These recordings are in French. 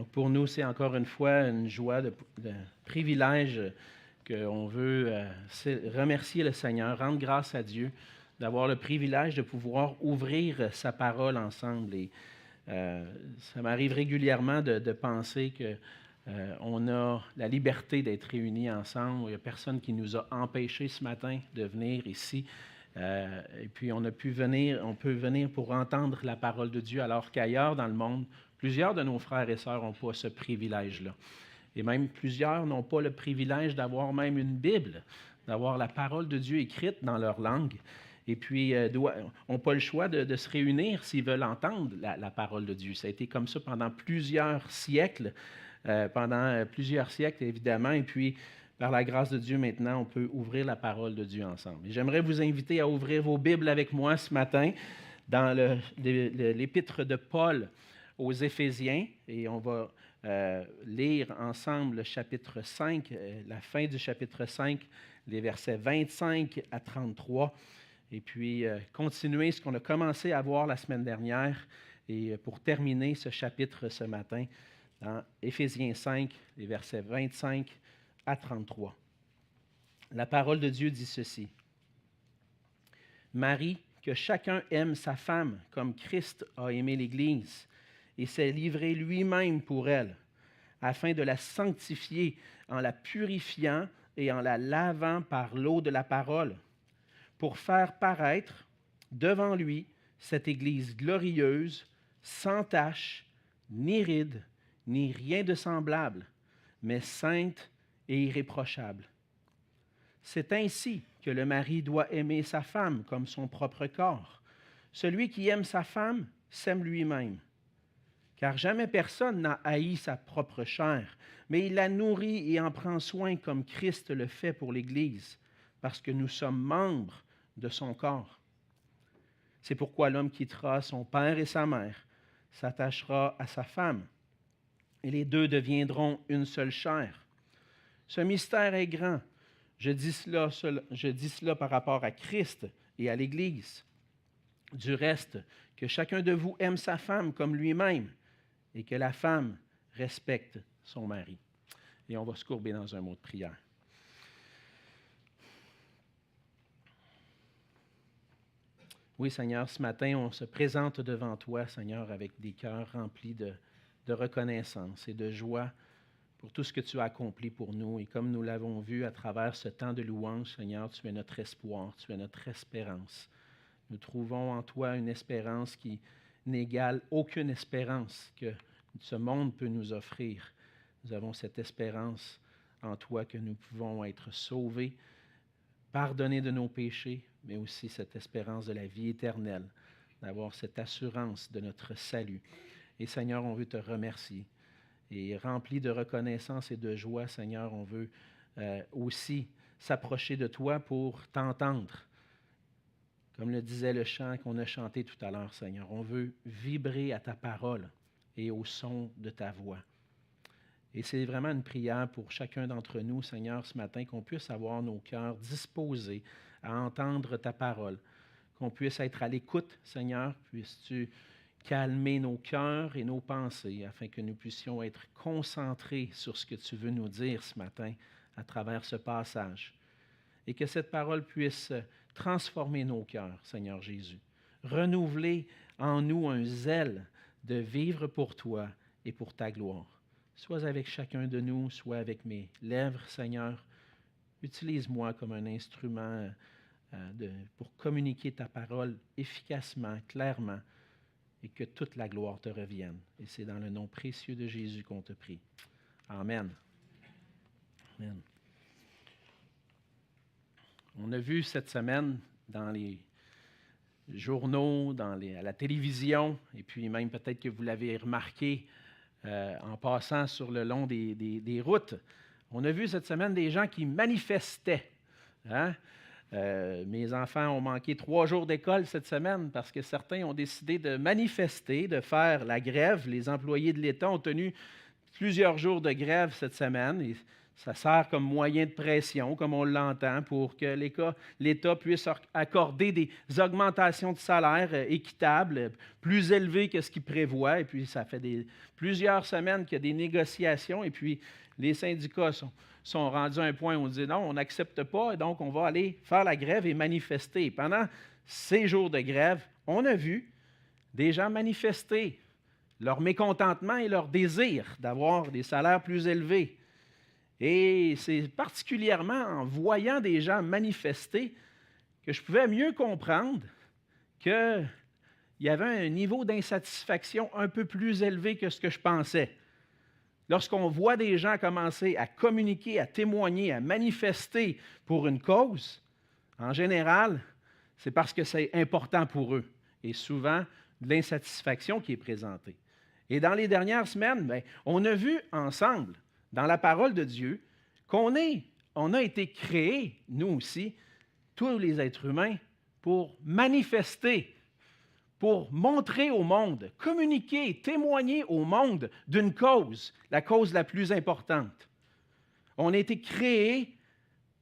Donc pour nous, c'est encore une fois une joie, de privilège qu'on veut remercier le Seigneur, rendre grâce à Dieu, d'avoir le privilège de pouvoir ouvrir sa parole ensemble. Et ça m'arrive régulièrement de penser que on a la liberté d'être réunis ensemble. Il n'y a personne qui nous a empêchés ce matin de venir ici. Et puis on peut venir pour entendre la parole de Dieu, alors qu'ailleurs dans le monde, plusieurs de nos frères et sœurs n'ont pas ce privilège-là. Et même plusieurs n'ont pas le privilège d'avoir même une Bible, d'avoir la parole de Dieu écrite dans leur langue. Et puis, n'ont pas le choix de se réunir s'ils veulent entendre la parole de Dieu. Ça a été comme ça pendant plusieurs siècles, évidemment. Et puis, par la grâce de Dieu, maintenant, on peut ouvrir la parole de Dieu ensemble. Et j'aimerais vous inviter à ouvrir vos Bibles avec moi ce matin dans l'épître de Paul aux Éphésiens. Et on va lire ensemble le chapitre 5, la fin du chapitre 5, les versets 25 à 33. Et puis, continuer ce qu'on a commencé à voir la semaine dernière. Et pour terminer ce chapitre ce matin, dans Éphésiens 5, les versets 25 à 33. La parole de Dieu dit ceci. « Marie, que chacun aime sa femme comme Christ a aimé l'Église et s'est livré lui-même pour elle, afin de la sanctifier en la purifiant et en la lavant par l'eau de la parole, pour faire paraître devant lui cette Église glorieuse, sans tache, ni ride, ni rien de semblable, mais sainte et irréprochable. C'est ainsi que le mari doit aimer sa femme comme son propre corps. Celui qui aime sa femme s'aime lui-même. Car jamais personne n'a haï sa propre chair, mais il la nourrit et en prend soin comme Christ le fait pour l'Église, parce que nous sommes membres de son corps. C'est pourquoi l'homme quittera son père et sa mère, s'attachera à sa femme, et les deux deviendront une seule chair. Ce mystère est grand. Je dis cela par rapport à Christ et à l'Église. Du reste, que chacun de vous aime sa femme comme lui-même, et que la femme respecte son mari. » Et on va se courber dans un mot de prière. Oui, Seigneur, ce matin, on se présente devant toi, Seigneur, avec des cœurs remplis de reconnaissance et de joie pour tout ce que tu as accompli pour nous. Et comme nous l'avons vu à travers ce temps de louange, Seigneur, tu es notre espoir, tu es notre espérance. Nous trouvons en toi une espérance qui n'égale aucune espérance que ce monde peut nous offrir. Nous avons cette espérance en toi que nous pouvons être sauvés, pardonnés de nos péchés, mais aussi cette espérance de la vie éternelle, d'avoir cette assurance de notre salut. Et Seigneur, on veut te remercier. Et rempli de reconnaissance et de joie, Seigneur, on veut aussi s'approcher de toi pour t'entendre. Comme le disait le chant qu'on a chanté tout à l'heure, Seigneur, on veut vibrer à ta parole et au son de ta voix. Et c'est vraiment une prière pour chacun d'entre nous, Seigneur, ce matin, qu'on puisse avoir nos cœurs disposés à entendre ta parole, qu'on puisse être à l'écoute, Seigneur, puisses-tu calmer nos cœurs et nos pensées afin que nous puissions être concentrés sur ce que tu veux nous dire ce matin à travers ce passage. Et que cette parole puisse transformer nos cœurs, Seigneur Jésus. Renouveler en nous un zèle de vivre pour toi et pour ta gloire. Sois avec chacun de nous, sois avec mes lèvres, Seigneur. Utilise-moi comme un instrument pour communiquer ta parole efficacement, clairement, et que toute la gloire te revienne. Et c'est dans le nom précieux de Jésus qu'on te prie. Amen. Amen. On a vu cette semaine dans les journaux, à la télévision, et puis même peut-être que vous l'avez remarqué en passant sur le long des routes. On a vu cette semaine des gens qui manifestaient. Hein? Mes enfants ont manqué 3 jours d'école cette semaine parce que certains ont décidé de manifester, de faire la grève. Les employés de l'État ont tenu plusieurs jours de grève cette semaine. Et Ça sert comme moyen de pression, comme on l'entend, pour que l'État puisse accorder des augmentations de salaire équitables, plus élevées que ce qu'il prévoit. Et puis, ça fait plusieurs semaines qu'il y a des négociations. Et puis, les syndicats sont rendus à un point où on dit non, on n'accepte pas, et donc on va aller faire la grève et manifester. Pendant ces jours de grève, on a vu des gens manifester leur mécontentement et leur désir d'avoir des salaires plus élevés. Et c'est particulièrement en voyant des gens manifester que je pouvais mieux comprendre qu'il y avait un niveau d'insatisfaction un peu plus élevé que ce que je pensais. Lorsqu'on voit des gens commencer à communiquer, à témoigner, à manifester pour une cause, en général, c'est parce que c'est important pour eux. Et souvent, de l'insatisfaction qui est présentée. Et dans les dernières semaines, on a vu ensemble, dans la parole de Dieu, qu'on a été créés, nous aussi, tous les êtres humains, pour manifester, pour montrer au monde, communiquer, témoigner au monde d'une cause, la cause la plus importante. On a été créés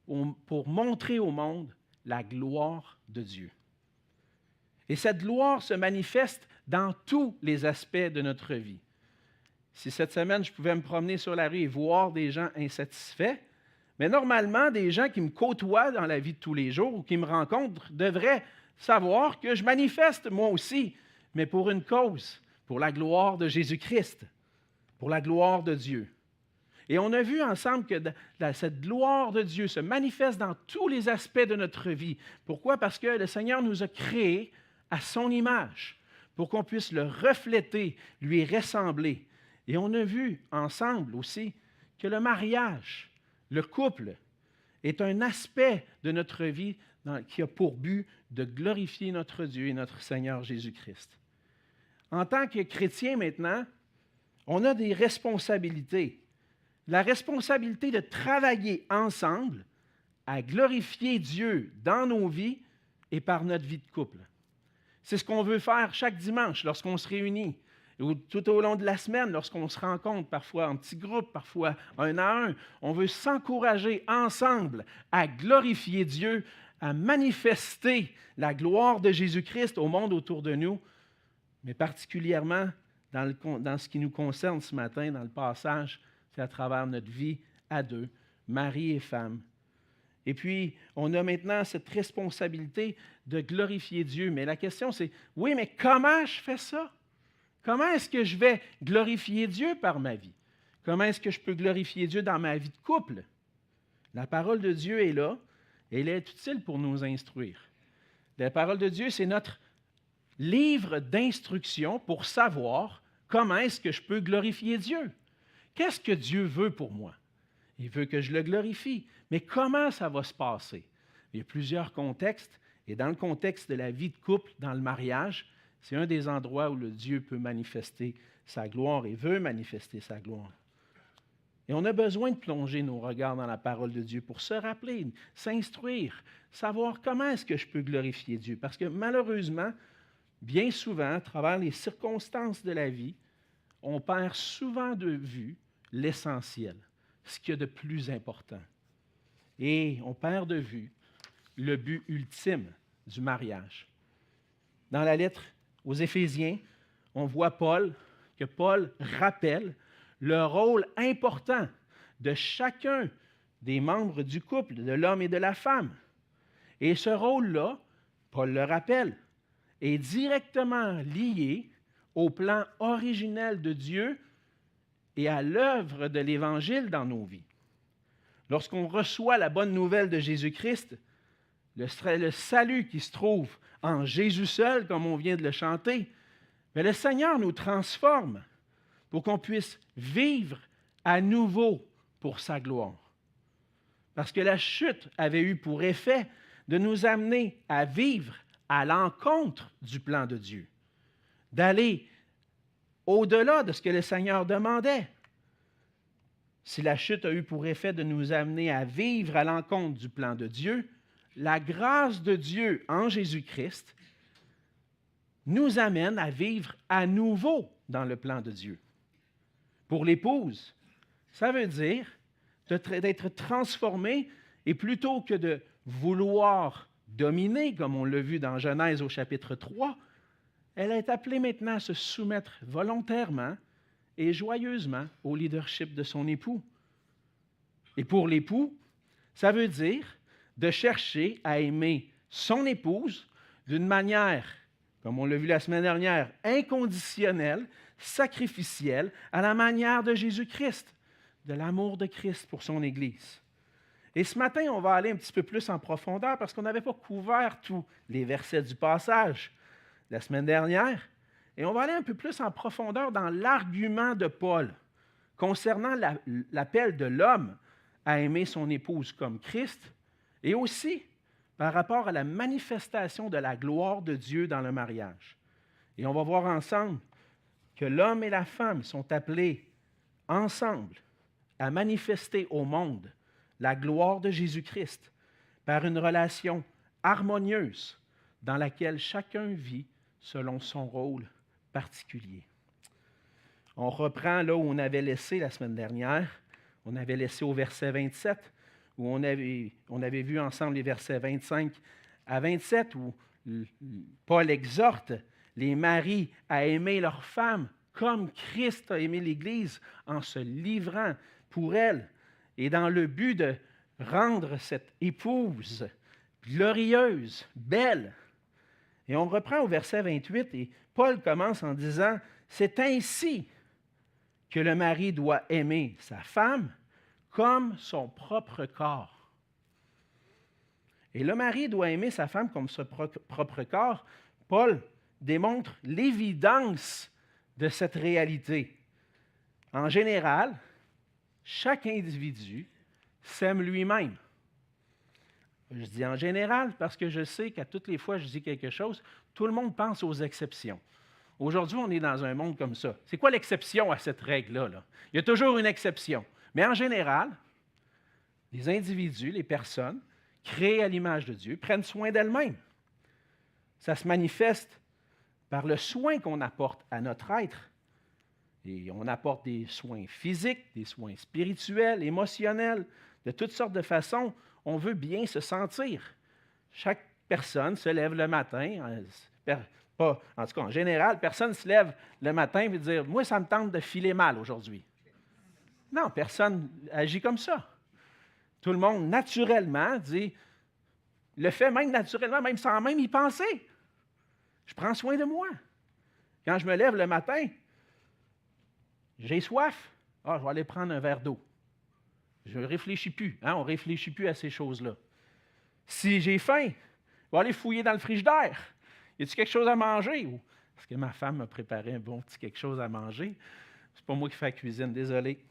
pour montrer au monde la gloire de Dieu. Et cette gloire se manifeste dans tous les aspects de notre vie. Si cette semaine, je pouvais me promener sur la rue et voir des gens insatisfaits, mais normalement, des gens qui me côtoient dans la vie de tous les jours ou qui me rencontrent devraient savoir que je manifeste moi aussi, mais pour une cause, pour la gloire de Jésus-Christ, pour la gloire de Dieu. Et on a vu ensemble que cette gloire de Dieu se manifeste dans tous les aspects de notre vie. Pourquoi? Parce que le Seigneur nous a créés à son image, pour qu'on puisse le refléter, lui ressembler. Et on a vu ensemble aussi que le mariage, le couple, est un aspect de notre vie qui a pour but de glorifier notre Dieu et notre Seigneur Jésus-Christ. En tant que chrétien maintenant, on a des responsabilités. La responsabilité de travailler ensemble à glorifier Dieu dans nos vies et par notre vie de couple. C'est ce qu'on veut faire chaque dimanche lorsqu'on se réunit, ou tout au long de la semaine lorsqu'on se rencontre, parfois en petits groupes, parfois un à un. On veut s'encourager ensemble à glorifier Dieu, à manifester la gloire de Jésus-Christ au monde autour de nous, mais particulièrement dans ce qui nous concerne ce matin, dans le passage, c'est à travers notre vie à deux, mari et femme. Et puis, on a maintenant cette responsabilité de glorifier Dieu. Mais la question, c'est, oui, mais comment je fais ça? Comment est-ce que je vais glorifier Dieu par ma vie? Comment est-ce que je peux glorifier Dieu dans ma vie de couple? La parole de Dieu est là, et elle est utile pour nous instruire. La parole de Dieu, c'est notre livre d'instruction pour savoir comment est-ce que je peux glorifier Dieu. Qu'est-ce que Dieu veut pour moi? Il veut que je le glorifie. Mais comment ça va se passer? Il y a plusieurs contextes. Et dans le contexte de la vie de couple, dans le mariage, c'est un des endroits où le Dieu peut manifester sa gloire et veut manifester sa gloire. Et on a besoin de plonger nos regards dans la parole de Dieu pour se rappeler, s'instruire, savoir comment est-ce que je peux glorifier Dieu. Parce que malheureusement, bien souvent, à travers les circonstances de la vie, on perd souvent de vue l'essentiel, ce qu'il y a de plus important. Et on perd de vue le but ultime du mariage. Dans la lettre aux Éphésiens, on voit Paul rappelle le rôle important de chacun des membres du couple, de l'homme et de la femme. Et ce rôle-là, Paul le rappelle, est directement lié au plan originel de Dieu et à l'œuvre de l'Évangile dans nos vies. Lorsqu'on reçoit la bonne nouvelle de Jésus-Christ, le salut qui se trouve en Jésus seul, comme on vient de le chanter, mais le Seigneur nous transforme pour qu'on puisse vivre à nouveau pour sa gloire. Parce que la chute avait eu pour effet de nous amener à vivre à l'encontre du plan de Dieu, d'aller au-delà de ce que le Seigneur demandait. Si la chute a eu pour effet de nous amener à vivre à l'encontre du plan de Dieu, la grâce de Dieu en Jésus-Christ nous amène à vivre à nouveau dans le plan de Dieu. Pour l'épouse, ça veut dire d'être transformée, et plutôt que de vouloir dominer, comme on l'a vu dans Genèse au chapitre 3, elle est appelée maintenant à se soumettre volontairement et joyeusement au leadership de son époux. Et pour l'époux, ça veut dire de chercher à aimer son épouse d'une manière, comme on l'a vu la semaine dernière, inconditionnelle, sacrificielle, à la manière de Jésus-Christ, de l'amour de Christ pour son Église. Et ce matin, on va aller un petit peu plus en profondeur parce qu'on n'avait pas couvert tous les versets du passage la semaine dernière. Et on va aller un peu plus en profondeur dans l'argument de Paul concernant l'appel de l'homme à aimer son épouse comme Christ et aussi par rapport à la manifestation de la gloire de Dieu dans le mariage. Et on va voir ensemble que l'homme et la femme sont appelés ensemble à manifester au monde la gloire de Jésus-Christ par une relation harmonieuse dans laquelle chacun vit selon son rôle particulier. On reprend là où on avait laissé la semaine dernière. On avait laissé au verset 27, où on avait vu ensemble les versets 25 à 27, où Paul exhorte les maris à aimer leurs femmes comme Christ a aimé l'Église en se livrant pour elle et dans le but de rendre cette épouse glorieuse, belle. Et on reprend au verset 28 et Paul commence en disant « C'est ainsi que le mari doit aimer sa femme comme son propre corps. » Et le mari doit aimer sa femme comme son propre corps. Paul démontre l'évidence de cette réalité. En général, chaque individu s'aime lui-même. Je dis en général parce que je sais qu'à toutes les fois que je dis quelque chose, tout le monde pense aux exceptions. Aujourd'hui, on est dans un monde comme ça. C'est quoi l'exception à cette règle-là, là? Il y a toujours une exception. Mais en général, les individus, les personnes, créées à l'image de Dieu, prennent soin d'elles-mêmes. Ça se manifeste par le soin qu'on apporte à notre être. Et on apporte des soins physiques, des soins spirituels, émotionnels, de toutes sortes de façons. On veut bien se sentir. Chaque personne se lève le matin, en tout cas en général, personne se lève le matin et veut dire « Moi, ça me tente de filer mal aujourd'hui. » Non, personne agit comme ça. Tout le monde, naturellement, le fait même naturellement, même sans même y penser. Je prends soin de moi. Quand je me lève le matin, j'ai soif. Ah, je vais aller prendre un verre d'eau. Je ne réfléchis plus. On ne réfléchit plus à ces choses-là. Si j'ai faim, je vais aller fouiller dans le frigidaire. Y a-t-il quelque chose à manger? Est-ce que ma femme m'a préparé un bon petit quelque chose à manger? C'est pas moi qui fais la cuisine, désolé.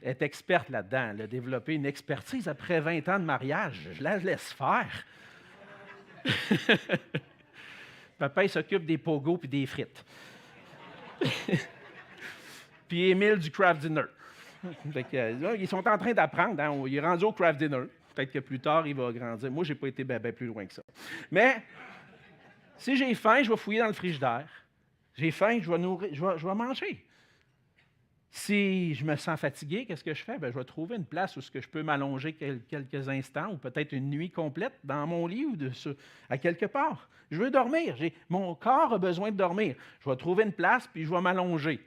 Elle est experte là-dedans. Elle a développé une expertise après 20 ans de mariage. Je la laisse faire. Papa, il s'occupe des pogos et des frites. Puis Émile du craft dinner. Ils sont en train d'apprendre. Il est rendu au craft dinner. Peut-être que plus tard, il va grandir. Moi, je n'ai pas été bien plus loin que ça. Mais si j'ai faim, je vais fouiller dans le frigidaire. J'ai faim, je vais manger. Si je me sens fatigué, qu'est-ce que je fais? Je vais trouver une place où je peux m'allonger quelques instants ou peut-être une nuit complète dans mon lit ou à quelque part. Je veux dormir. Mon corps a besoin de dormir. Je vais trouver une place puis je vais m'allonger.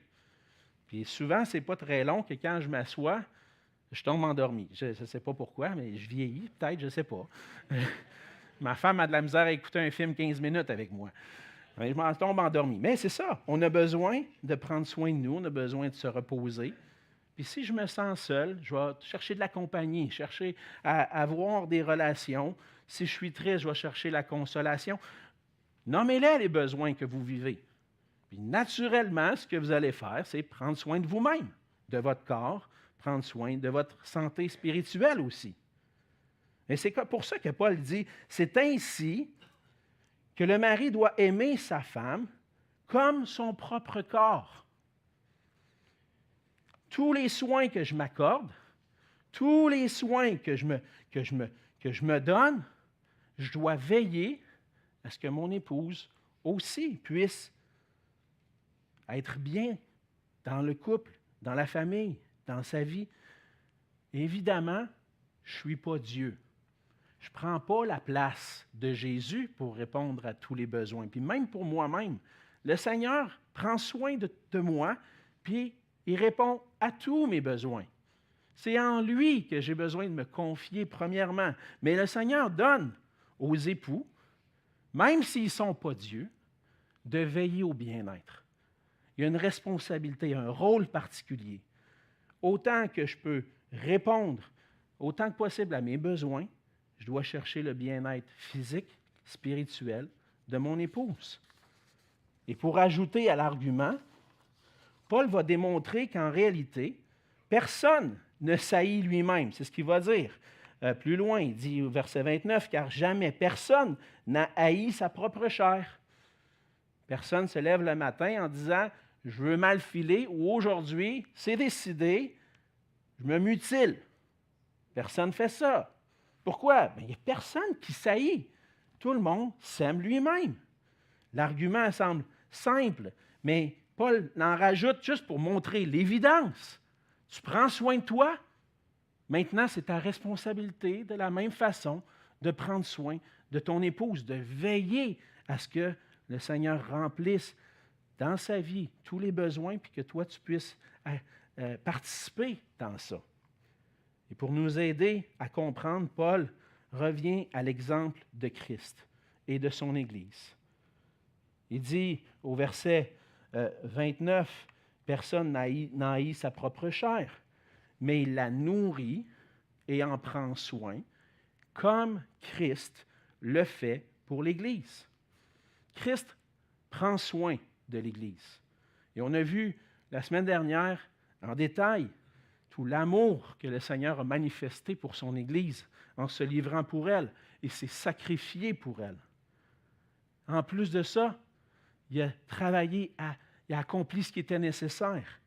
Puis souvent, ce n'est pas très long que quand je m'assois, je tombe endormi. Je ne sais pas pourquoi, mais je vieillis peut-être, je ne sais pas. Ma femme a de la misère à écouter un film 15 minutes avec moi. Je m'en tombe endormi. Mais c'est ça, on a besoin de prendre soin de nous, on a besoin de se reposer. Puis si je me sens seul, je vais chercher de la compagnie, chercher à avoir des relations. Si je suis triste, je vais chercher la consolation. Nommez-les les besoins que vous vivez. Puis naturellement, ce que vous allez faire, c'est prendre soin de vous-même, de votre corps, prendre soin de votre santé spirituelle aussi. Et c'est pour ça que Paul dit, c'est ainsi que le mari doit aimer sa femme comme son propre corps. Tous les soins que je m'accorde, tous les soins que je me donne, je dois veiller à ce que mon épouse aussi puisse être bien dans le couple, dans la famille, dans sa vie. Évidemment, je ne suis pas Dieu. Je ne prends pas la place de Jésus pour répondre à tous les besoins. Puis même pour moi-même, le Seigneur prend soin de moi, puis il répond à tous mes besoins. C'est en lui que j'ai besoin de me confier premièrement. Mais le Seigneur donne aux époux, même s'ils ne sont pas Dieu, de veiller au bien-être. Il y a une responsabilité, un rôle particulier. Autant que je peux répondre autant que possible à mes besoins, je dois chercher le bien-être physique, spirituel de mon épouse. Et pour ajouter à l'argument, Paul va démontrer qu'en réalité, personne ne s'haït lui-même. C'est ce qu'il va dire. Plus loin, il dit au verset 29, « Car jamais personne n'a haï sa propre chair. » Personne ne se lève le matin en disant « Je veux mal filer » ou « Aujourd'hui, c'est décidé, je me mutile. » Personne ne fait ça. Pourquoi? Bien, il n'y a personne qui s'haït. Tout le monde s'aime lui-même. L'argument semble simple, mais Paul en rajoute juste pour montrer l'évidence. Tu prends soin de toi, maintenant c'est ta responsabilité de la même façon de prendre soin de ton épouse, de veiller à ce que le Seigneur remplisse dans sa vie tous les besoins, puis que toi tu puisses participer dans ça. Et pour nous aider à comprendre, Paul revient à l'exemple de Christ et de son Église. Il dit au verset 29, « Personne n'a haï sa propre chair, mais il la nourrit et en prend soin, comme Christ le fait pour l'Église. » Christ prend soin de l'Église. Et on a vu la semaine dernière, en détail, tout l'amour que le Seigneur a manifesté pour son Église en se livrant pour elle et s'est sacrifié pour elle. En plus de ça, il a travaillé, il a accompli ce qui était nécessaire.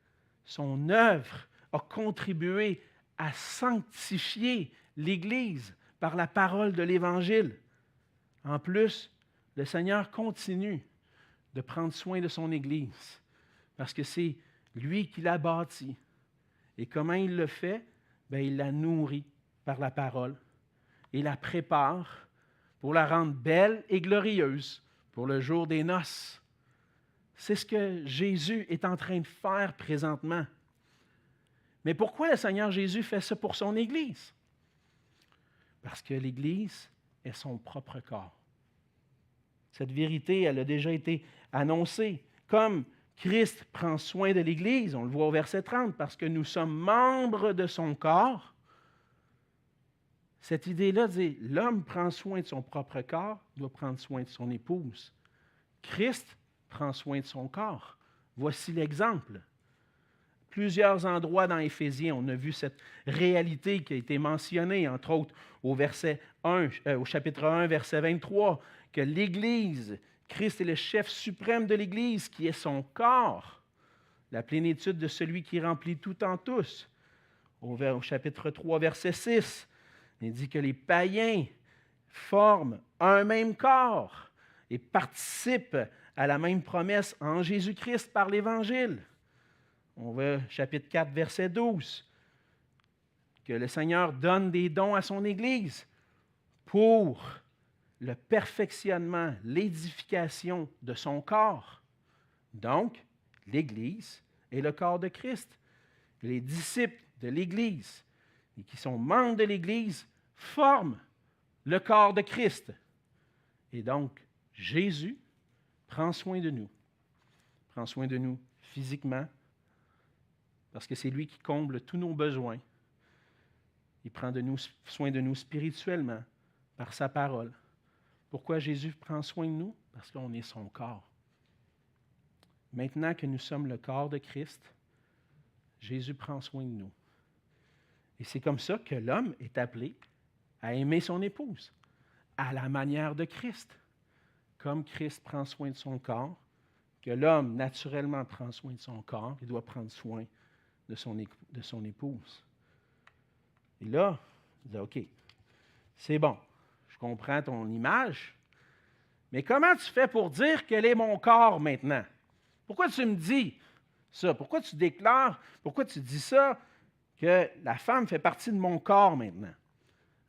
Son œuvre a contribué à sanctifier l'Église par la parole de l'Évangile. En plus, le Seigneur continue de prendre soin de son Église parce que c'est lui qui l'a bâtie. Et comment il le fait? Bien, il la nourrit par la parole et la prépare pour la rendre belle et glorieuse pour le jour des noces. C'est ce que Jésus est en train de faire présentement. Mais pourquoi le Seigneur Jésus fait ça pour son Église? Parce que l'Église est son propre corps. Cette vérité, elle a déjà été annoncée. Comme Christ prend soin de l'Église, on le voit au verset 30, parce que nous sommes membres de son corps. Cette idée-là dit, l'homme prend soin de son propre corps, doit prendre soin de son épouse. Christ prend soin de son corps. Voici l'exemple. Plusieurs endroits dans Éphésiens, on a vu cette réalité qui a été mentionnée, entre autres au chapitre 1, verset 23, que l'Église, Christ est le chef suprême de l'Église, qui est son corps, la plénitude de celui qui remplit tout en tous. Au chapitre 3, verset 6, il dit que les païens forment un même corps et participent à la même promesse en Jésus-Christ par l'Évangile. On voit chapitre 4, verset 12, que le Seigneur donne des dons à son Église pour le perfectionnement, l'édification de son corps. Donc, l'Église est le corps de Christ. Les disciples de l'Église et qui sont membres de l'Église forment le corps de Christ. Et donc, Jésus prend soin de nous. Prend soin de nous physiquement, parce que c'est lui qui comble tous nos besoins. Il prend soin de nous spirituellement par sa parole. Pourquoi Jésus prend soin de nous? Parce qu'on est son corps. Maintenant que nous sommes le corps de Christ, Jésus prend soin de nous. Et c'est comme ça que l'homme est appelé à aimer son épouse, à la manière de Christ. Comme Christ prend soin de son corps, que l'homme naturellement prend soin de son corps, il doit prendre soin de son épouse. Et là, il dit, OK, c'est bon, je comprends ton image, mais comment tu fais pour dire quel est mon corps maintenant? Pourquoi tu me dis ça? Pourquoi tu déclares, pourquoi tu dis ça, que la femme fait partie de mon corps maintenant?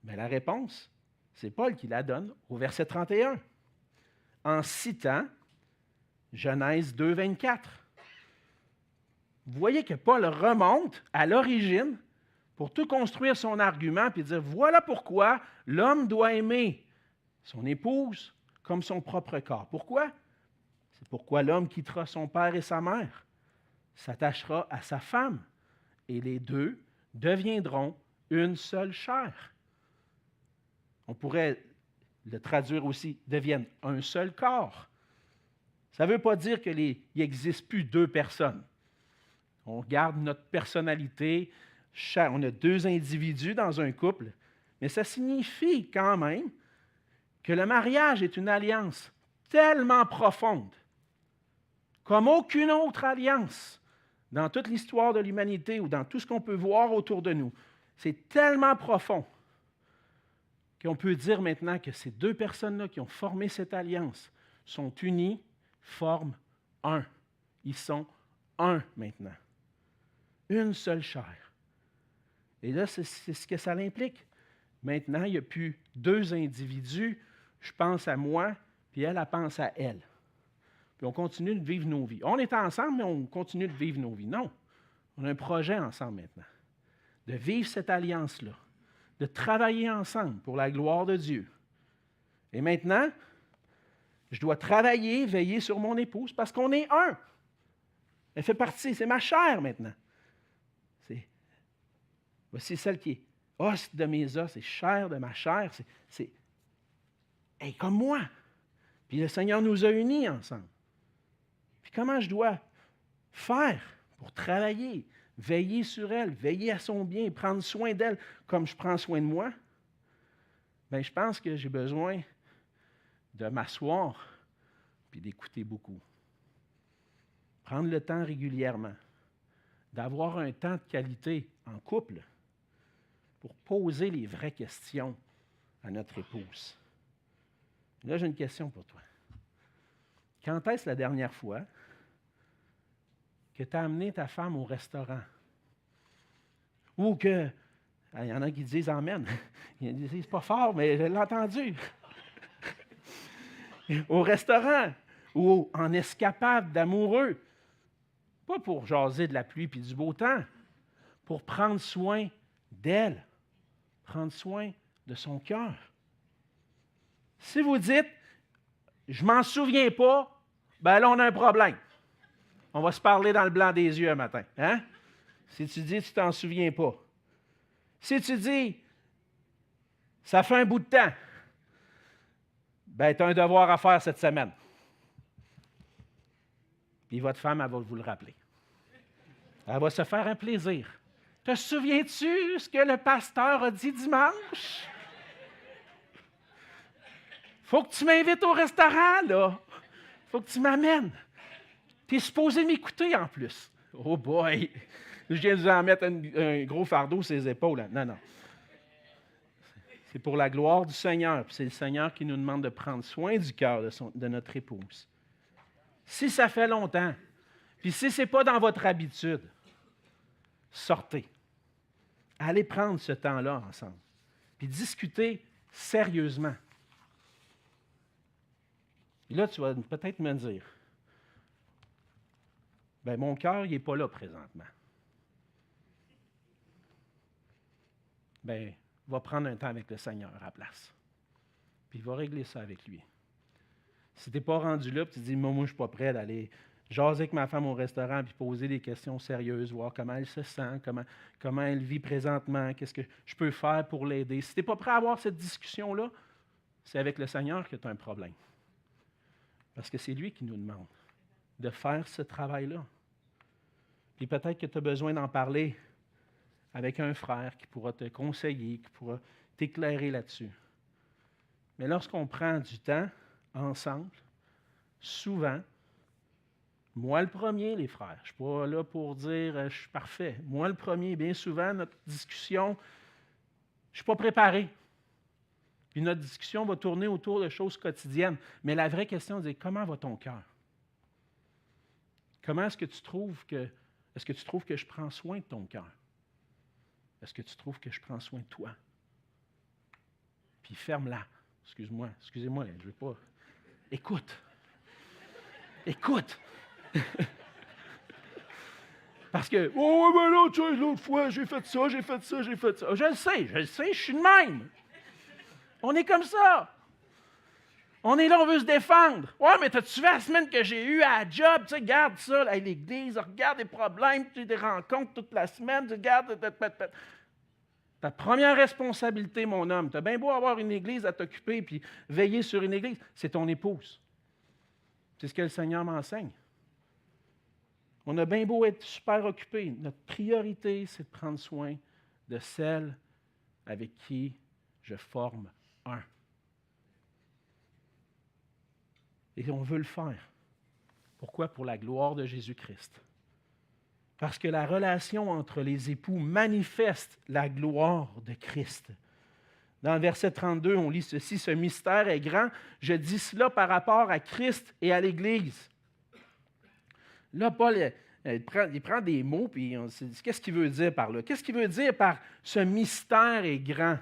Bien, la réponse, c'est Paul qui la donne au verset 31, en citant Genèse 2, 24. Vous voyez que Paul remonte à l'origine pour tout construire son argument et dire, voilà pourquoi l'homme doit aimer son épouse comme son propre corps. Pourquoi? C'est pourquoi l'homme quittera son père et sa mère, s'attachera à sa femme, et les deux deviendront une seule chair. On pourrait le traduire aussi, deviennent un seul corps. Ça ne veut pas dire qu'il n'existe plus deux personnes. On garde notre personnalité, on a deux individus dans un couple, mais ça signifie quand même que le mariage est une alliance tellement profonde, comme aucune autre alliance dans toute l'histoire de l'humanité ou dans tout ce qu'on peut voir autour de nous. C'est tellement profond qu'on peut dire maintenant que ces deux personnes-là qui ont formé cette alliance sont unies, forment un. Ils sont un maintenant. Une seule chair. Et là, c'est ce que ça implique. Maintenant, il n'y a plus deux individus. Je pense à moi, puis elle pense à elle. Puis on continue de vivre nos vies. On est ensemble, mais on continue de vivre nos vies. Non. On a un projet ensemble maintenant. De vivre cette alliance-là. De travailler ensemble pour la gloire de Dieu. Et maintenant, je dois travailler, veiller sur mon épouse parce qu'on est un. Elle fait partie, c'est ma chair maintenant. Voici celle qui est os de mes os, c'est chair de ma chair. Elle est comme moi. Puis le Seigneur nous a unis ensemble. Puis comment je dois faire pour travailler, veiller sur elle, veiller à son bien, prendre soin d'elle comme je prends soin de moi? Bien, je pense que j'ai besoin de m'asseoir puis d'écouter beaucoup. Prendre le temps régulièrement, d'avoir un temps de qualité en couple pour poser les vraies questions à notre épouse. Là, j'ai une question pour toi. Quand est-ce la dernière fois que tu as amené ta femme au restaurant? Ou que, il y en a qui disent « Amen ». Ils disent « C'est pas fort, mais je l'ai entendu ». Au restaurant ou en escapade d'amoureux. Pas pour jaser de la pluie et du beau temps, pour prendre soin d'elle, prendre soin de son cœur. Si vous dites « je m'en souviens pas », ben là, on a un problème. On va se parler dans le blanc des yeux un matin. Hein? Si tu dis « tu t'en souviens pas ». Si tu dis « ça fait un bout de temps », ben tu as un devoir à faire cette semaine. Puis votre femme, elle va vous le rappeler. Elle va se faire un plaisir. Te souviens-tu ce que le pasteur a dit dimanche? Faut que tu m'invites au restaurant, là. Faut que tu m'amènes. Tu es supposé m'écouter en plus. Oh boy! Je viens de vous en mettre un gros fardeau sur les épaules. Non, non. C'est pour la gloire du Seigneur. Puis c'est le Seigneur qui nous demande de prendre soin du cœur de notre épouse. Si ça fait longtemps, puis si ce n'est pas dans votre habitude, sortez. Allez prendre ce temps-là ensemble. Puis discutez sérieusement. Et là, tu vas peut-être me dire, bien, mon cœur, il n'est pas là présentement. Bien, va prendre un temps avec le Seigneur à la place. Puis il va régler ça avec lui. Si tu n'es pas rendu là, puis tu te dis, moi, je ne suis pas prêt d'aller jaser avec ma femme au restaurant puis poser des questions sérieuses, voir comment elle se sent, comment elle vit présentement, qu'est-ce que je peux faire pour l'aider. Si tu n'es pas prêt à avoir cette discussion-là, c'est avec le Seigneur que tu as un problème. Parce que c'est lui qui nous demande de faire ce travail-là. Puis peut-être que tu as besoin d'en parler avec un frère qui pourra te conseiller, qui pourra t'éclairer là-dessus. Mais lorsqu'on prend du temps ensemble, souvent, moi le premier, les frères, je ne suis pas là pour dire je suis parfait. Moi le premier, bien souvent, notre discussion, je ne suis pas préparé. Puis notre discussion va tourner autour de choses quotidiennes. Mais la vraie question, c'est comment va ton cœur? Comment est-ce que tu trouves que je prends soin de ton cœur? Est-ce que tu trouves que je prends soin de toi? Puis ferme-la. Excusez-moi, je ne veux pas. Écoute. Écoute. Parce que, oh, ben là, tu sais, l'autre fois, j'ai fait ça. Je le sais, je suis de même. On est comme ça. On est là, on veut se défendre. Ouais, mais t'as-tu vu la semaine que j'ai eue à la job? Tu sais, regarde ça, là, à l'église, regarde les problèmes, tu as des rencontres toute la semaine, tu regardes. Ta première responsabilité, mon homme, tu as bien beau avoir une église à t'occuper puis veiller sur une église, c'est ton épouse. C'est ce que le Seigneur m'enseigne. On a bien beau être super occupé. Notre priorité, c'est de prendre soin de celle avec qui je forme un. Et on veut le faire. Pourquoi? Pour la gloire de Jésus-Christ. Parce que la relation entre les époux manifeste la gloire de Christ. Dans le verset 32, on lit ceci, « Ce mystère est grand, je dis cela par rapport à Christ et à l'Église. » Là, Paul, il prend des mots, puis on se dit, qu'est-ce qu'il veut dire par là? Qu'est-ce qu'il veut dire par « ce mystère est grand » ?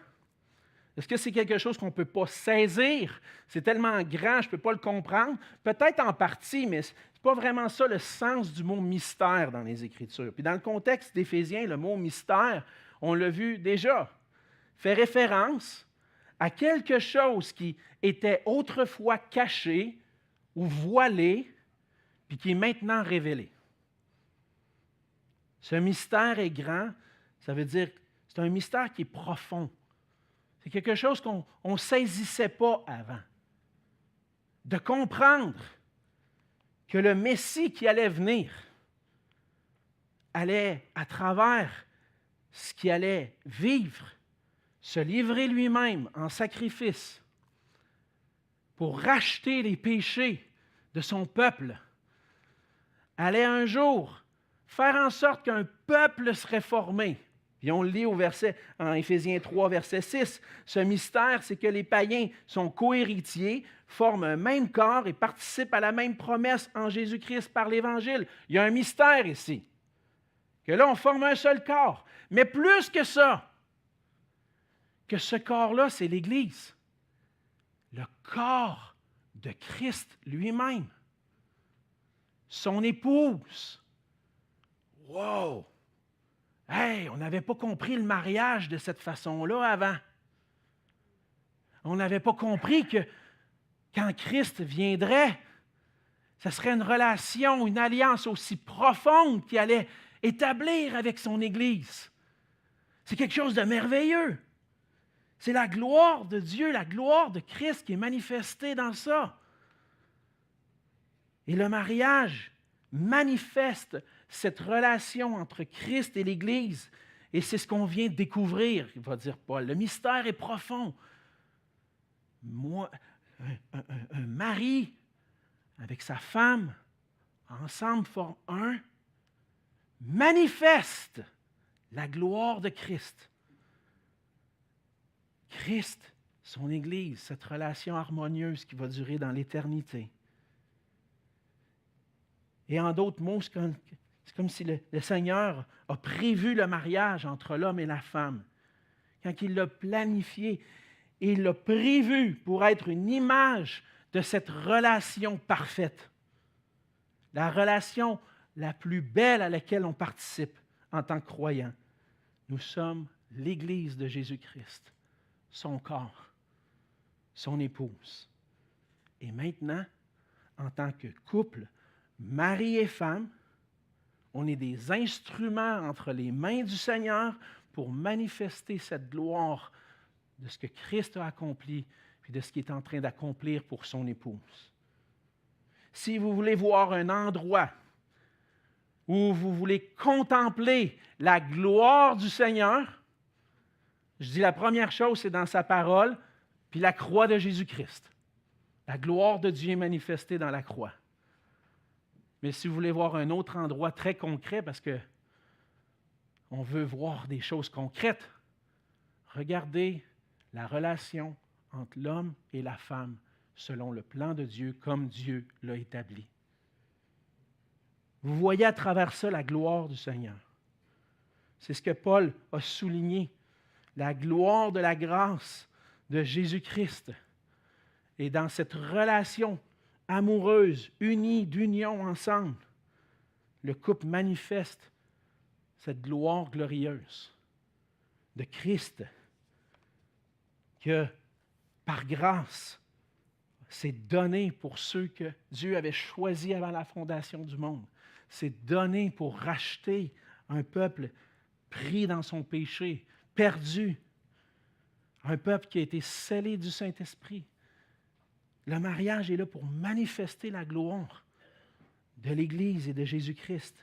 Est-ce que c'est quelque chose qu'on ne peut pas saisir? C'est tellement grand, je ne peux pas le comprendre. Peut-être en partie, mais ce n'est pas vraiment ça le sens du mot mystère dans les Écritures. Puis dans le contexte d'Éphésiens, le mot mystère, on l'a vu déjà, fait référence à quelque chose qui était autrefois caché ou voilé, puis qui est maintenant révélé. Ce mystère est grand, ça veut dire que c'est un mystère qui est profond. C'est quelque chose qu'on ne saisissait pas avant. De comprendre que le Messie qui allait venir allait, à travers ce qu'il allait vivre, se livrer lui-même en sacrifice pour racheter les péchés de son peuple, allait un jour faire en sorte qu'un peuple serait formé. Puis on le lit en Éphésiens 3, verset 6. Ce mystère, c'est que les païens sont cohéritiers, forment un même corps et participent à la même promesse en Jésus-Christ par l'Évangile. Il y a un mystère ici. Que là, on forme un seul corps. Mais plus que ça, que ce corps-là, c'est l'Église. Le corps de Christ lui-même. Son épouse. Wow! Hey, on n'avait pas compris le mariage de cette façon-là avant. On n'avait pas compris que quand Christ viendrait, ce serait une relation, une alliance aussi profonde qu'il allait établir avec son Église. C'est quelque chose de merveilleux. C'est la gloire de Dieu, la gloire de Christ qui est manifestée dans ça. Et le mariage manifeste cette relation entre Christ et l'Église. Et c'est ce qu'on vient de découvrir, il va dire Paul. Le mystère est profond. Un mari avec sa femme, ensemble forment un, manifeste la gloire de Christ. Christ, son Église, cette relation harmonieuse qui va durer dans l'éternité. Et en d'autres mots, c'est comme si le Seigneur a prévu le mariage entre l'homme et la femme. Quand il l'a planifié, il l'a prévu pour être une image de cette relation parfaite. La relation la plus belle à laquelle on participe en tant que croyant. Nous sommes l'Église de Jésus-Christ, son corps, son épouse. Et maintenant, en tant que couple, mari et femme, on est des instruments entre les mains du Seigneur pour manifester cette gloire de ce que Christ a accompli et de ce qu'il est en train d'accomplir pour son épouse. Si vous voulez voir un endroit où vous voulez contempler la gloire du Seigneur, je dis la première chose, c'est dans sa parole, puis la croix de Jésus-Christ. La gloire de Dieu est manifestée dans la croix. Mais si vous voulez voir un autre endroit très concret, parce que on veut voir des choses concrètes, regardez la relation entre l'homme et la femme selon le plan de Dieu, comme Dieu l'a établi. Vous voyez à travers ça la gloire du Seigneur. C'est ce que Paul a souligné. La gloire de la grâce de Jésus-Christ. Et dans cette relation amoureuse, unie, d'union ensemble, le couple manifeste cette gloire glorieuse de Christ que, par grâce, c'est donné pour ceux que Dieu avait choisis avant la fondation du monde. C'est donné pour racheter un peuple pris dans son péché, perdu, un peuple qui a été scellé du Saint-Esprit. Le mariage est là pour manifester la gloire de l'Église et de Jésus-Christ.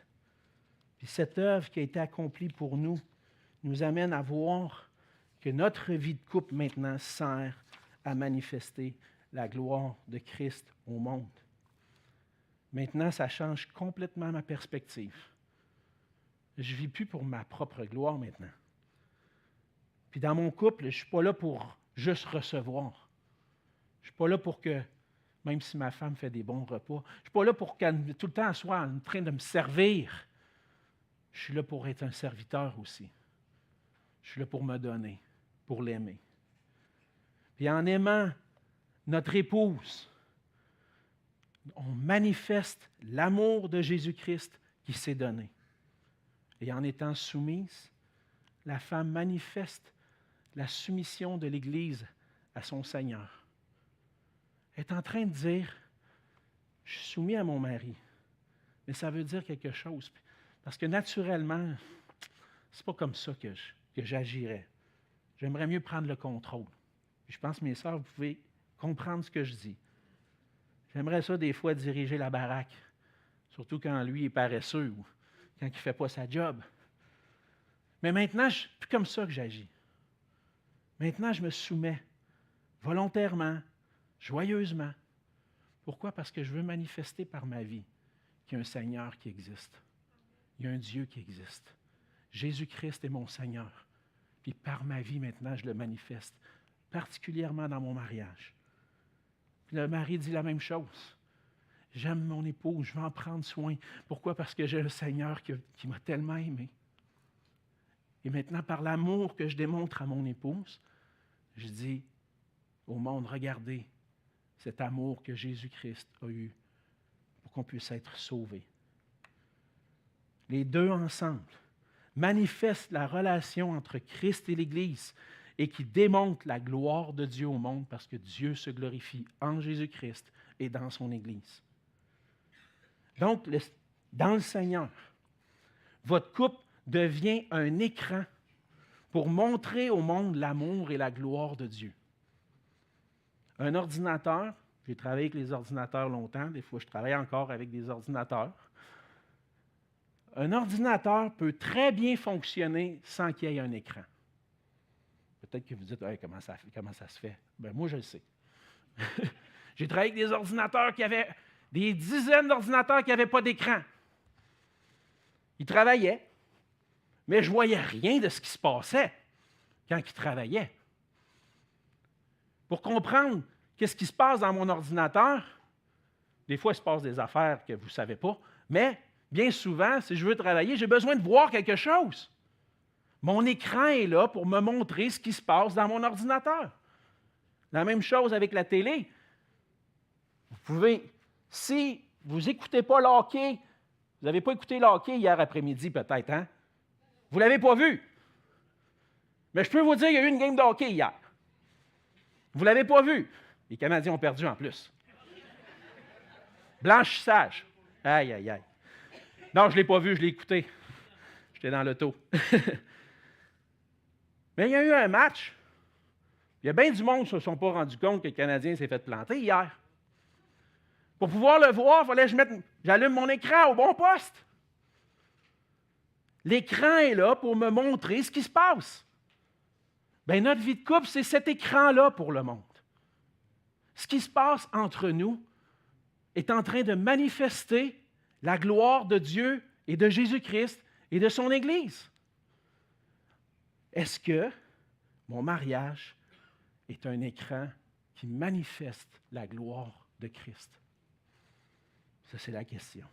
Puis cette œuvre qui a été accomplie pour nous nous amène à voir que notre vie de couple maintenant sert à manifester la gloire de Christ au monde. Maintenant, ça change complètement ma perspective. Je ne vis plus pour ma propre gloire maintenant. Puis dans mon couple, je ne suis pas là pour juste recevoir. Je ne suis pas là pour que, même si ma femme fait des bons repas, je ne suis pas là pour qu'elle tout le temps soit en train de me servir. Je suis là pour être un serviteur aussi. Je suis là pour me donner, pour l'aimer. Puis en aimant notre épouse, on manifeste l'amour de Jésus-Christ qui s'est donné. Et en étant soumise, la femme manifeste la soumission de l'Église à son Seigneur. Elle est en train de dire, je suis soumis à mon mari, mais ça veut dire quelque chose. Parce que naturellement, c'est pas comme ça que j'agirais. J'aimerais mieux prendre le contrôle. Je pense, mes sœurs, vous pouvez comprendre ce que je dis. J'aimerais ça des fois diriger la baraque, surtout quand lui est paresseux ou quand il ne fait pas sa job. Mais maintenant, c'est plus comme ça que j'agis. Maintenant, je me soumets volontairement, joyeusement. Pourquoi? Parce que je veux manifester par ma vie qu'il y a un Seigneur qui existe. Il y a un Dieu qui existe. Jésus-Christ est mon Seigneur. Puis par ma vie, maintenant, je le manifeste, particulièrement dans mon mariage. Puis le mari dit la même chose. J'aime mon épouse, je veux en prendre soin. Pourquoi? Parce que j'ai un Seigneur qui m'a tellement aimé. Et maintenant, par l'amour que je démontre à mon épouse, je dis au monde, regardez cet amour que Jésus-Christ a eu pour qu'on puisse être sauvés. Les deux ensemble manifestent la relation entre Christ et l'Église et qui démontrent la gloire de Dieu au monde parce que Dieu se glorifie en Jésus-Christ et dans son Église. Donc, dans le Seigneur, votre couple devient un écran pour montrer au monde l'amour et la gloire de Dieu. Un ordinateur, j'ai travaillé avec les ordinateurs longtemps, des fois je travaille encore avec des ordinateurs. Un ordinateur peut très bien fonctionner sans qu'il y ait un écran. Peut-être que vous dites, hey, comment ça se fait? Bien, moi, je le sais. J'ai travaillé avec des ordinateurs qui avaient des dizaines d'ordinateurs qui n'avaient pas d'écran. Ils travaillaient, mais je ne voyais rien de ce qui se passait quand ils travaillaient. Pour comprendre qu'est-ce qui se passe dans mon ordinateur, des fois, il se passe des affaires que vous ne savez pas, mais bien souvent, si je veux travailler, j'ai besoin de voir quelque chose. Mon écran est là pour me montrer ce qui se passe dans mon ordinateur. La même chose avec la télé. Vous pouvez, si vous n'écoutez pas le hockey, vous n'avez pas écouté le hockey hier après-midi peut-être, hein? Vous ne l'avez pas vu. Mais je peux vous dire qu'il y a eu une game de hockey hier. Vous ne l'avez pas vu. Les Canadiens ont perdu en plus. Blanchissage. Aïe, aïe, aïe. Non, je ne l'ai pas vu, je l'ai écouté. J'étais dans l'auto. Mais il y a eu un match. Il y a bien du monde qui ne se sont pas rendus compte que le Canadien s'est fait planter hier. Pour pouvoir le voir, il fallait que j'allume mon écran au bon poste. L'écran est là pour me montrer ce qui se passe. Bien, notre vie de couple, c'est cet écran-là pour le monde. Ce qui se passe entre nous est en train de manifester la gloire de Dieu et de Jésus-Christ et de son Église. Est-ce que mon mariage est un écran qui manifeste la gloire de Christ? Ça, c'est la question.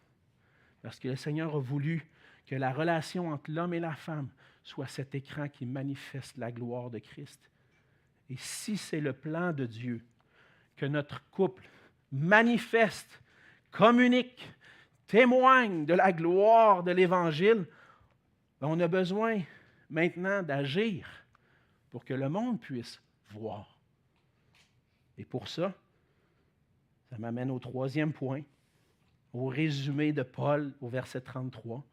Parce que le Seigneur a voulu que la relation entre l'homme et la femme soit cet écran qui manifeste la gloire de Christ. Et si c'est le plan de Dieu que notre couple manifeste, communique, témoigne de la gloire de l'Évangile, on a besoin maintenant d'agir pour que le monde puisse voir. Et pour ça, ça m'amène au troisième point, au résumé de Paul au verset 33.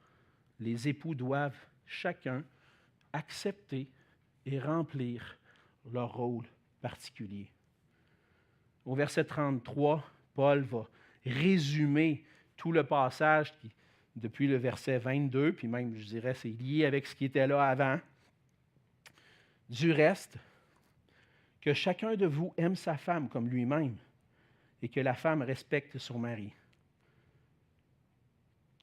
Les époux doivent chacun accepter et remplir leur rôle particulier. Au verset 33, Paul va résumer tout le passage depuis le verset 22, puis même, je dirais, c'est lié avec ce qui était là avant. Du reste, que chacun de vous aime sa femme comme lui-même et que la femme respecte son mari.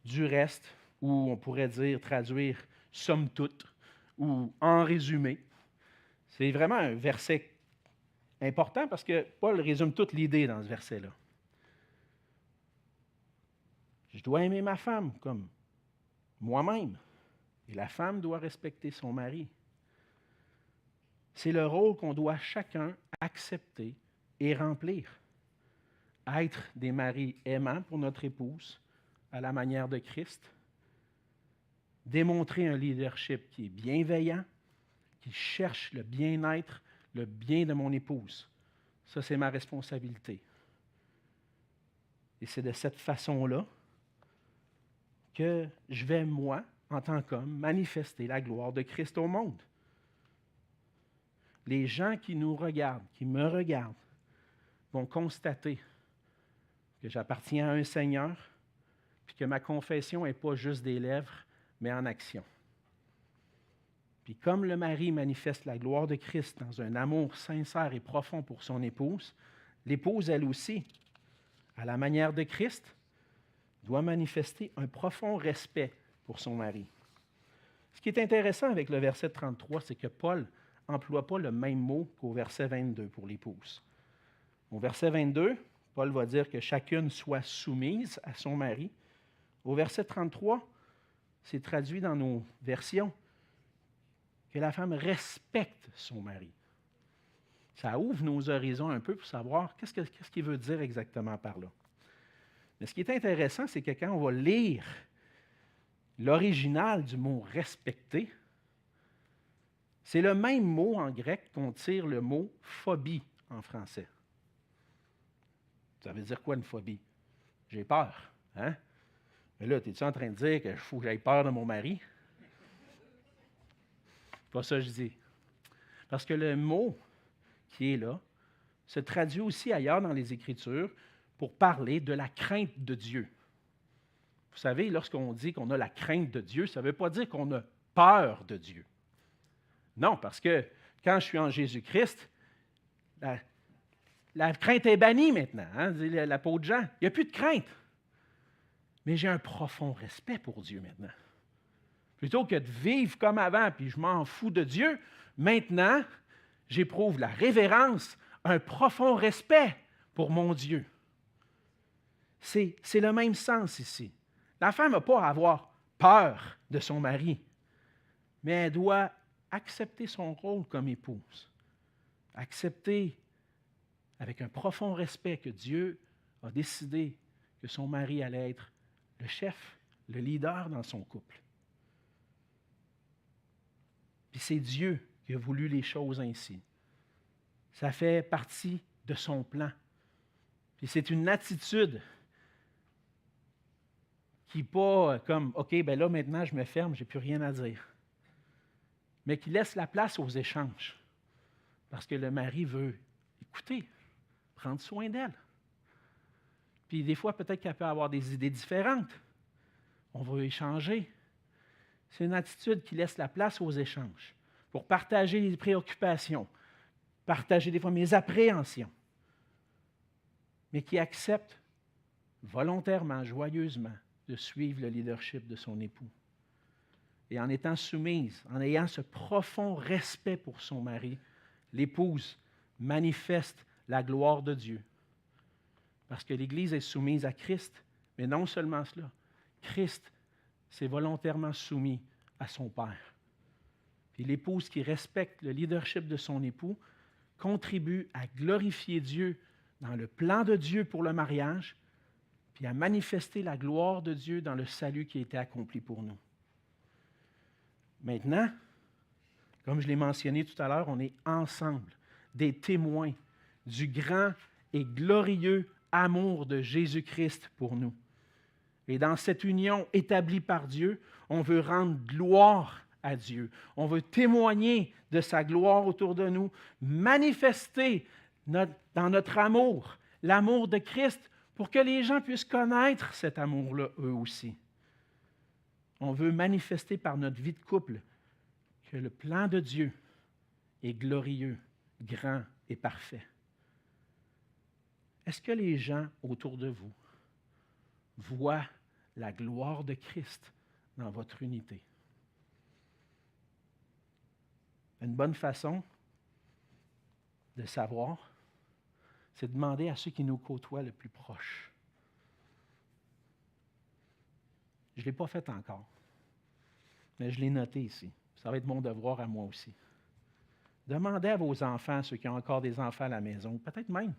Du reste, ou on pourrait traduire « somme toute » ou « en résumé », c'est vraiment un verset important parce que Paul résume toute l'idée dans ce verset-là. Je dois aimer ma femme comme moi-même et la femme doit respecter son mari. C'est le rôle qu'on doit chacun accepter et remplir. Être des maris aimants pour notre épouse à la manière de Christ. Démontrer un leadership qui est bienveillant, qui cherche le bien-être, le bien de mon épouse. Ça, c'est ma responsabilité. Et c'est de cette façon-là que je vais, moi, en tant qu'homme, manifester la gloire de Christ au monde. Les gens qui nous regardent, qui me regardent, vont constater que j'appartiens à un Seigneur, puis que ma confession n'est pas juste des lèvres, mais en action. Puis comme le mari manifeste la gloire de Christ dans un amour sincère et profond pour son épouse, l'épouse, elle aussi, à la manière de Christ, doit manifester un profond respect pour son mari. Ce qui est intéressant avec le verset 33, c'est que Paul n'emploie pas le même mot qu'au verset 22 pour l'épouse. Au verset 22, Paul va dire que chacune soit soumise à son mari. Au verset 33, c'est traduit dans nos versions que la femme respecte son mari. Ça ouvre nos horizons un peu pour savoir qu'est-ce qu'il veut dire exactement par là. Mais ce qui est intéressant, c'est que quand on va lire l'original du mot « respecter », c'est le même mot en grec qu'on tire le mot « phobie » en français. Ça veut dire quoi une phobie? J'ai peur. Hein? Mais là, es-tu en train de dire qu'il faut que j'aie peur de mon mari? C'est pas ça que je dis. Parce que le mot qui est là se traduit aussi ailleurs dans les Écritures pour parler de la crainte de Dieu. Vous savez, lorsqu'on dit qu'on a la crainte de Dieu, ça ne veut pas dire qu'on a peur de Dieu. Non, parce que quand je suis en Jésus-Christ, la crainte est bannie maintenant, hein, dit l'apôtre Jean. Il n'y a plus de crainte. Mais j'ai un profond respect pour Dieu maintenant. Plutôt que de vivre comme avant, puis je m'en fous de Dieu, maintenant, j'éprouve la révérence, un profond respect pour mon Dieu. C'est le même sens ici. La femme n'a pas à avoir peur de son mari, mais elle doit accepter son rôle comme épouse. Accepter avec un profond respect que Dieu a décidé que son mari allait être le chef, le leader dans son couple. Puis c'est Dieu qui a voulu les choses ainsi. Ça fait partie de son plan. Puis c'est une attitude qui n'est pas comme, OK, ben là, maintenant, je me ferme, je n'ai plus rien à dire. Mais qui laisse la place aux échanges. Parce que le mari veut écouter, prendre soin d'elle. Puis des fois, peut-être qu'elle peut avoir des idées différentes. On va échanger. C'est une attitude qui laisse la place aux échanges pour partager les préoccupations, partager des fois mes appréhensions, mais qui accepte volontairement, joyeusement, de suivre le leadership de son époux. Et en étant soumise, en ayant ce profond respect pour son mari, l'épouse manifeste la gloire de Dieu. Parce que l'Église est soumise à Christ, mais non seulement cela. Christ s'est volontairement soumis à son Père. Puis l'épouse qui respecte le leadership de son époux contribue à glorifier Dieu dans le plan de Dieu pour le mariage, puis à manifester la gloire de Dieu dans le salut qui a été accompli pour nous. Maintenant, comme je l'ai mentionné tout à l'heure, on est ensemble des témoins du grand et glorieux amour de Jésus-Christ pour nous. Et dans cette union établie par Dieu, on veut rendre gloire à Dieu. On veut témoigner de sa gloire autour de nous, manifester dans notre amour, l'amour de Christ, pour que les gens puissent connaître cet amour-là eux aussi. On veut manifester par notre vie de couple que le plan de Dieu est glorieux, grand et parfait. Est-ce que les gens autour de vous voient la gloire de Christ dans votre unité? Une bonne façon de savoir, c'est de demander à ceux qui nous côtoient le plus proche. Je ne l'ai pas fait encore, mais je l'ai noté ici. Ça va être mon devoir à moi aussi. Demandez à vos enfants, ceux qui ont encore des enfants à la maison, ou peut-être même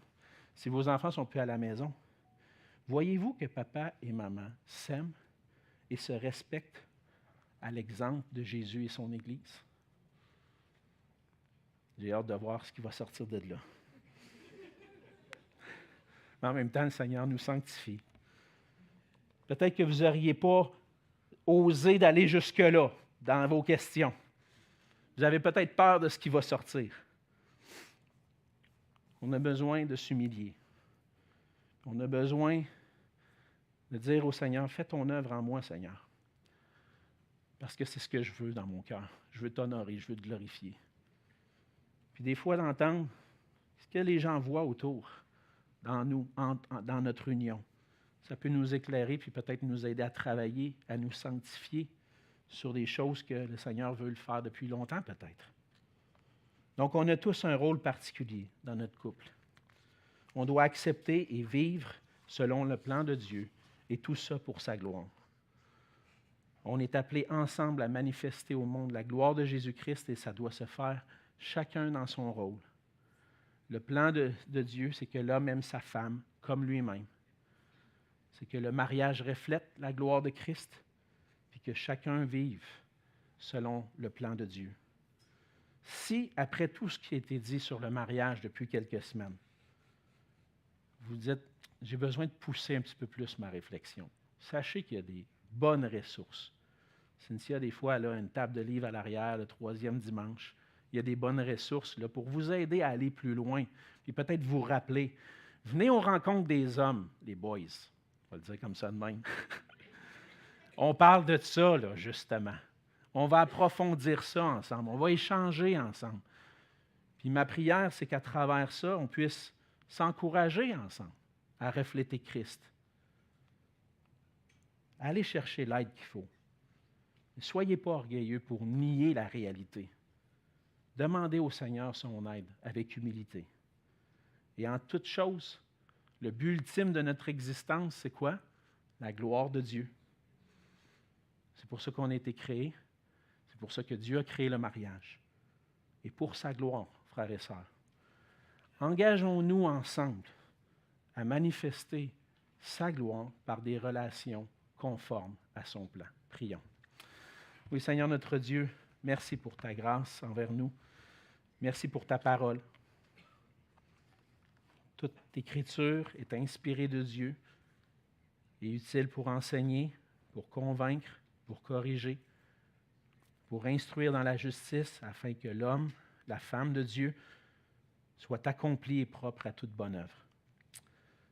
si vos enfants ne sont plus à la maison, voyez-vous que papa et maman s'aiment et se respectent à l'exemple de Jésus et son Église? J'ai hâte de voir ce qui va sortir de là. Mais en même temps, le Seigneur nous sanctifie. Peut-être que vous n'auriez pas osé d'aller jusque-là dans vos questions. Vous avez peut-être peur de ce qui va sortir. On a besoin de s'humilier. On a besoin de dire au Seigneur, fais ton œuvre en moi, Seigneur. Parce que c'est ce que je veux dans mon cœur. Je veux t'honorer, je veux te glorifier. Puis des fois, d'entendre ce que les gens voient autour, dans nous, dans notre union. Ça peut nous éclairer, puis peut-être nous aider à travailler, à nous sanctifier sur des choses que le Seigneur veut le faire depuis longtemps, peut-être. Donc, on a tous un rôle particulier dans notre couple. On doit accepter et vivre selon le plan de Dieu, et tout ça pour sa gloire. On est appelés ensemble à manifester au monde la gloire de Jésus-Christ, et ça doit se faire chacun dans son rôle. Le plan de Dieu, c'est que l'homme aime sa femme comme lui-même. C'est que le mariage reflète la gloire de Christ, puis que chacun vive selon le plan de Dieu. Si, après tout ce qui a été dit sur le mariage depuis quelques semaines, vous dites, j'ai besoin de pousser un petit peu plus ma réflexion, sachez qu'il y a des bonnes ressources. Cynthia, des fois, elle a une table de livres à l'arrière, le 3e dimanche. Il y a des bonnes ressources là, pour vous aider à aller plus loin, puis peut-être vous rappeler. Venez aux rencontres des hommes, les boys. On va le dire comme ça de même. On parle de ça, là, justement. On va approfondir ça ensemble. On va échanger ensemble. Puis ma prière, c'est qu'à travers ça, on puisse s'encourager ensemble à refléter Christ. Allez chercher l'aide qu'il faut. Ne soyez pas orgueilleux pour nier la réalité. Demandez au Seigneur son aide avec humilité. Et en toute chose, le but ultime de notre existence, c'est quoi? La gloire de Dieu. C'est pour ça qu'on a été créés. C'est pour ça que Dieu a créé le mariage. Et pour sa gloire, frères et sœurs. Engageons-nous ensemble à manifester sa gloire par des relations conformes à son plan. Prions. Oui, Seigneur notre Dieu, merci pour ta grâce envers nous. Merci pour ta parole. Toute écriture est inspirée de Dieu et utile pour enseigner, pour convaincre, pour corriger, pour instruire dans la justice, afin que l'homme, la femme de Dieu, soit accompli et propre à toute bonne œuvre.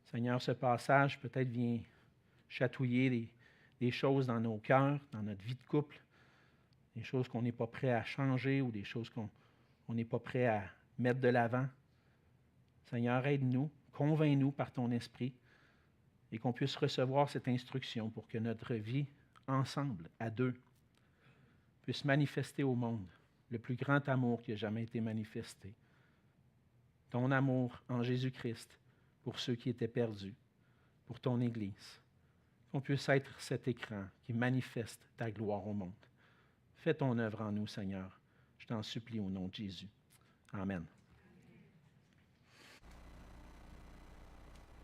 Seigneur, ce passage peut-être vient chatouiller des choses dans nos cœurs, dans notre vie de couple, des choses qu'on n'est pas prêt à changer ou des choses qu'on n'est pas prêt à mettre de l'avant. Seigneur, aide-nous, convainc-nous par ton esprit et qu'on puisse recevoir cette instruction pour que notre vie, ensemble, à deux, puisse manifester au monde le plus grand amour qui a jamais été manifesté. Ton amour en Jésus-Christ pour ceux qui étaient perdus, pour ton Église. Qu'on puisse être cet écran qui manifeste ta gloire au monde. Fais ton œuvre en nous, Seigneur. Je Je t'en supplie au nom de Jésus. Amen.